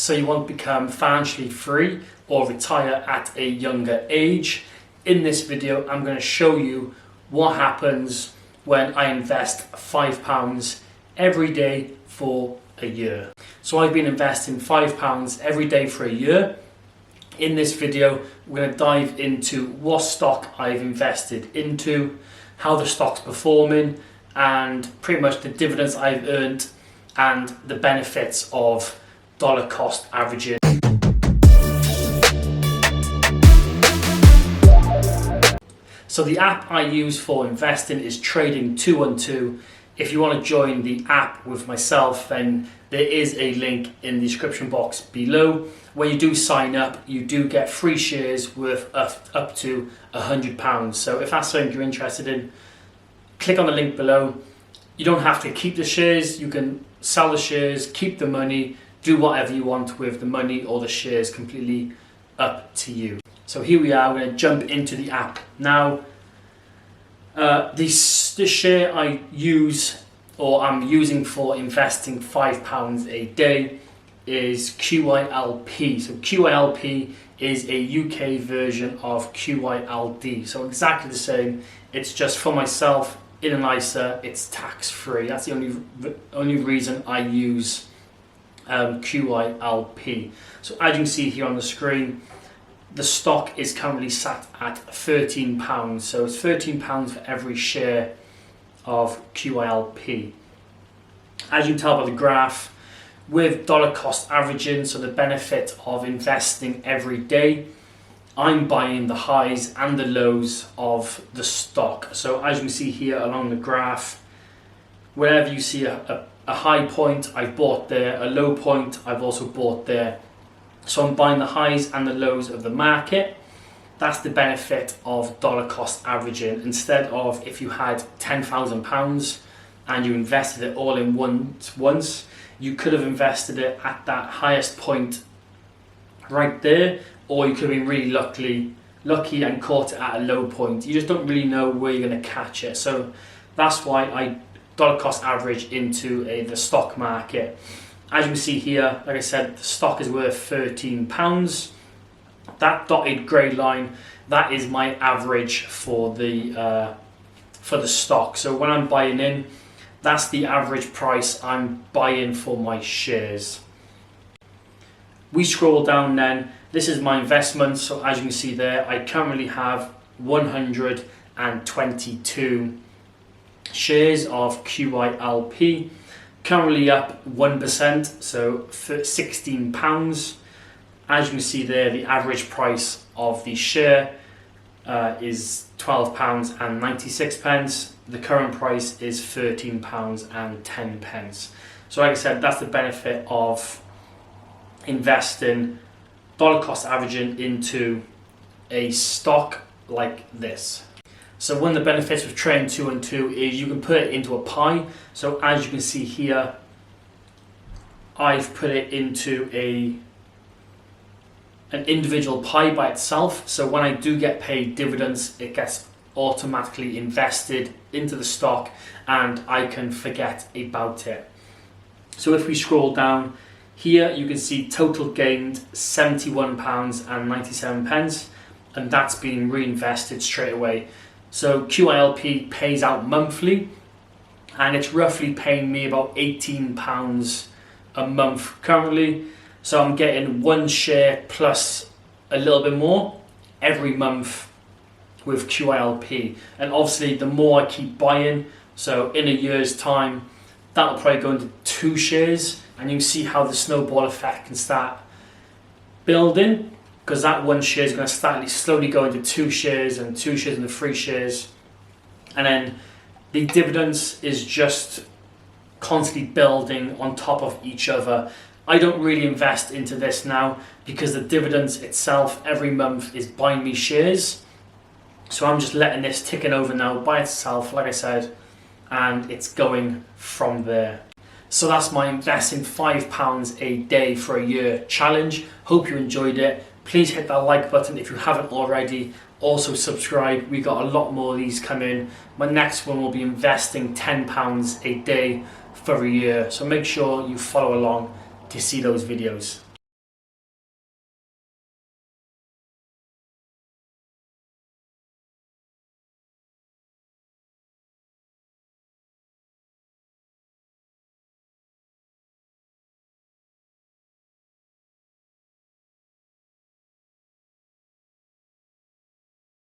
so you want to become financially free or retire at a younger age. In this video, I'm going to show you what happens when I invest £5 every day for a year. So I've been investing £5 every day for a year. In this video, we're going to dive into what stock I've invested into, how the stock's performing, and pretty much the dividends I've earned and the benefits of dollar cost averaging. So the app I use for investing is Trading 212. If you want to join the app with myself, then there is a link in the description box below. When you do sign up, you do get free shares worth up to £100. So if that's something you're interested in, click on the link below. You don't have to keep the shares. You can sell the shares, keep the money, do whatever you want with the money or the shares, completely up to you. So here we are, we're going to jump into the app. Now, the share I use, or I'm using for investing £5 a day, is QYLD. So QYLD is a UK version of QYLD. So exactly the same, it's just for myself in an ISA, it's tax free. That's the only reason I use QYLD. So as you can see here on the screen, the stock is currently sat at £13. So it's £13 for every share of QYLD. As you can tell by the graph, with dollar cost averaging, so the benefit of investing every day, I'm buying the highs and the lows of the stock. So as you can see here along the graph, wherever you see a high point, I've bought there, a low point, I've also bought there. So I'm buying the highs and the lows of the market. That's the benefit of dollar cost averaging. Instead of if you had £10,000 and you invested it all in once, you could have invested it at that highest point right there, or you could have been really lucky and caught it at a low point. You just don't really know where you're going to catch it. So that's why I dollar cost average into the stock market. As you can see here, like I said, the stock is worth £13. That dotted grey line, that is my average for the stock. So when I'm buying in, that's the average price I'm buying for my shares. We scroll down then, this is my investment. So as you can see there, I currently have 122 shares of QYLD, currently up 1%, so for £16. As you can see there, the average price of the share is £12.96. The current price is £13.10. So like I said, that's the benefit of investing dollar cost averaging into a stock like this. So one of the benefits of Trading 212 is you can put it into a pie. So as you can see here, I've put it into an individual pie by itself. So when I do get paid dividends, it gets automatically invested into the stock and I can forget about it. So if we scroll down here, you can see total gained £71.97, and that's being reinvested straight away. So QYLD pays out monthly, and it's roughly paying me about £18 a month currently. So I'm getting one share plus a little bit more every month with QYLD. And obviously the more I keep buying, so in a year's time, that'll probably go into 2 shares, and you can see how the snowball effect can start building, because that one share is going to start slowly go into 2 shares and 2 shares into 3 shares. And then the dividends is just constantly building on top of each other. I don't really invest into this now because the dividends itself every month is buying me shares. So I'm just letting this ticking over now by itself, like I said, and it's going from there. So that's my investing £5 a day for a year challenge. Hope you enjoyed it. Please hit that like button if you haven't already. Also subscribe. We got a lot more of these coming. My next one will be investing £10 a day for a year. So make sure you follow along to see those videos.